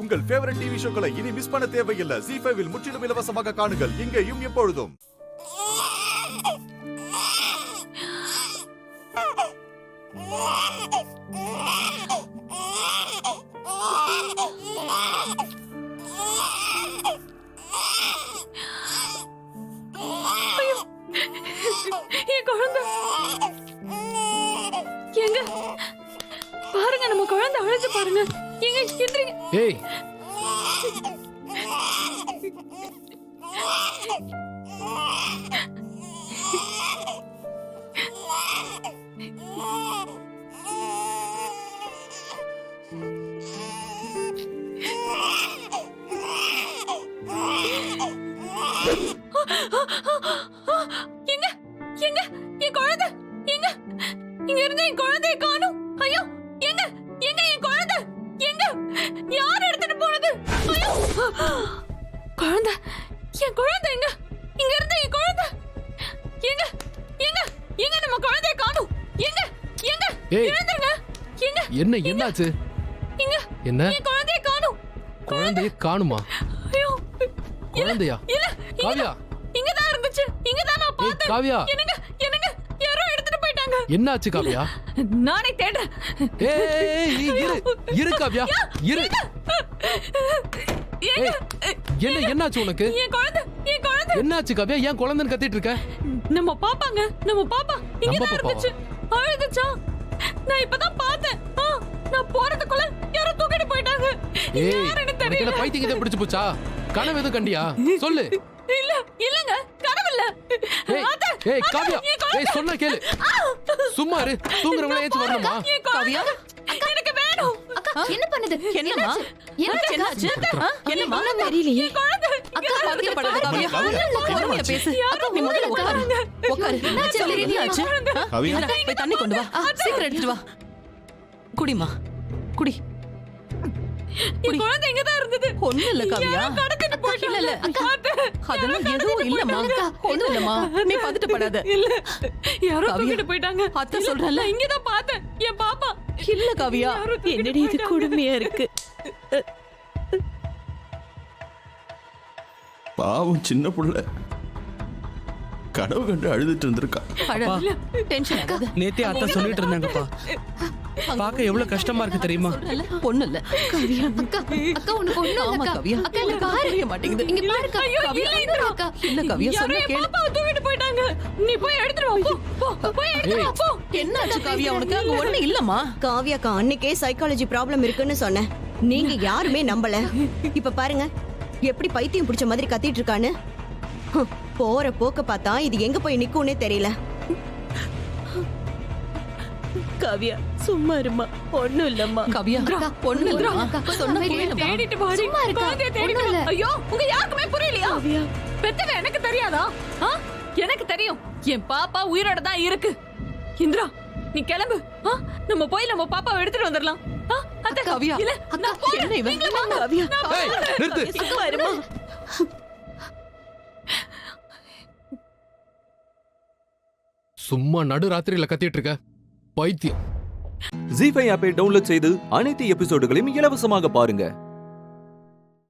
உங்கள் favourite TV ஷோக்களை இனி miss பண்ண தேவையில்லை. ZEE5 இல் முற்றிலும் இலவசமாக காணுங்கள். இங்கேயும் எப்பொழுதும். என் குழந்தை எங்க பாருங்க, நம்ம குழந்தை அழைச்சு பாருங்க. எங்க எந்திரிங்க. ஏய் எங்க எங்க என் குழந்தை எங்க? இங்க இருந்து என் குழந்தையை காணோம். ஐயோ, எங்க எங்க என் குழந்தை? எங்க? யார் எடுத்துட்டு போனது? ஐயோ, குழந்தை, என் குழந்தை எங்க? இங்க இருந்து என் குழந்தை எங்க? எங்க எங்க நம்ம குழந்தையை காணோம்? எங்க எங்க? ஏய். எழுந்துருங்க. எங்க? என்னாச்சு? எங்க? என்ன? என் குழந்தையை காணோம். குழந்தைய காணுமா? ஐயோ, குழந்தையா? இல்ல, காவியா, இங்கதான் இருந்துச்சு. இங்கதான் நான் ஏய் பார்த்தேன். காவியா, என்னங்க என்னங்க யாரோ எடுத்துட்டு போயிட்டாங்க. என்னாச்சு காவியா? நானே தேடுறேன். ஏய் இரு காவியா, இரு. ஏங்க, ஏய், என்னாச்சு உனக்கு? என் குழந்தை என் குழந்தை என்னாச்சு காவியா? ஏன் குழந்தைன்னு கத்திட்டு இருக்க? நம்ம பாப்பாங்க, நம்ம பாப்பா இங்கதான் பாப்பாவா? இருந்துச்சு. அழுதுச்சா? நான் இப்பதான் பார்த்தேன். நான் போறதுக்குள்ள யாரோ தூக்கிட்டு போயிட்டாங்க. ஏய், யாருன்னு உனக்கு தெரியல. என்ன பைத்தியத்தை பிடிச்சு போச்சா? கனவு எதுவும் கண்டியா? சொல்லு. இல்ல இல்லங்க, கனவு இல்ல. ஏய் அத்தை, ஏய் அத்தை, காவியா, என் குழந்தை. ஏய் சொன்னா கேளு. சும்மா இரு. தூங்குறவங்கள ஏச்சு வரணுமா? என் குழந்தை. எனக்கு வேணும். அக்கா என்ன பண்ணுது? என்னம்மா? என்னாச்சு? என்னம்மா? தெரியலையே. என் குழந்தை. அக்கா பதட்டப்படாத காவியா. பொறுமையா பேசு. யாரோ நீ முதல்ல உட்காரு. உட்காரு. என்னாச்சு? சொல்லு, என்னாச்சு? காவியா? இந்தா, போய் தண்ணி கொண்டு வா. சீக்கிரம் எடுத்துட்டு வா. குடிமா, குடி. என் குழந்தை இங்கதான் இருந்தது. ஒண்ணும் இல்ல காவியா. யாரோ கடத்திட்டு போயிட்டாங்க. இல்ல, இல்ல. அத்தை, அதெல்லாம் எதுவும் இல்லம்மா. ஒண்ணும் இல்லம்மா. நீ பதட்டப்படாத. இல்ல, யாரோ காவியா, தூக்கிட்டு போயிட்டாங்க. அத்தை இல்ல, சொல்றேன்ல. நான் இங்கதான் பார்த்தேன். என் பாப்பா. இல்ல காவியா. யாரோ தூக்கிட்டு என்னடி இது போயிட்டாங்க. கொடுமையா இருக்கு. பாவம் சின்ன புள்ள கனவு கண்டு அழுதுட்டு இருந்திருக்கா. அழாத. டென்ஷன் ஆகாத. நேத்தே அத்தை சொல்லிட்டு இருந்தாங்கப்பா. பார்க்க எவ்வளவு கஷ்டமா இருக்கு தெரியுமா? சொல்றேன்ல, ஒண்ணும் இல்ல. அக்கா அக்கா உனக்கு ஒண்ணும் ஆமா இல்லக்கா. காவியா. அக்கா இங்க உனக்கு பாரு. புரிய மாட்டேங்குது. இங்க பாருக்கா. ஐயோ, காவியா, இல்ல, இந்திரா. அக்கா. இல்ல காவியா, யாரோ சொன்னா என் கேளு. பாப்பாவை தூக்கிட்டு போயிட்டாங்க. நீ போய் எடுத்துட்டு வா. போய் எடுத்துட்டு வா. போ. என்னாச்சு காவியா உனக்கு? அங்க ஒண்ணு இல்லம்மா. காவியாக்கா அன்னைக்கே சைக்காலஜி ப்ராப்ளம் இருக்குன்னு சொன்னேன். நீங்க யாருமே நம்பல. இப்ப பாருங்க எப்படி பைத்தியம் பிடிச்ச மாதிரி கத்திட்டு இருக்கான்னு. போற போக்க பார்த்தா இது எங்க போய் நிக்கும்னே தெரியல. காவியா சும்மா இருமா. ஒண்ணும் இல்லம்மா. காவியா ஒண்ணும் இல்லம்மா. அக்கா, சொன்னா அமைதியா கேளுமா. தேடிட்டு வாடி. சும்மா இருக்கா? குழந்தையை தேடிட்டு ஒண்ணும் இல்ல. வா. ஐயோ, உங்க யாருக்குமே புரியலையா? பெத்தவ எனக்கு தெரியாதா? எனக்கு தெரியும். என் பாப்பா உயிரோட தான் இருக்கு. இந்திரா, நீ கிளம்பு. நம்ம போய் நம்ம பாப்பாவை எடுத்துட்டு வந்துடலாம். அத்தை, காவியா. இல்ல, நான் போறேன். என்ன இவன்? நீங்களும் வாங்க. காவியா. ஏய் நிறுத்து. சும்மா இருமா. சும்மா நடு ராத்திரியில கத்திட்டு இருக்க பைத்தியம். ZEE5 ஆப்பை டவுன்லோட் செய்து அனைத்து எபிசோடுகளையும் இலவசமாக பாருங்க.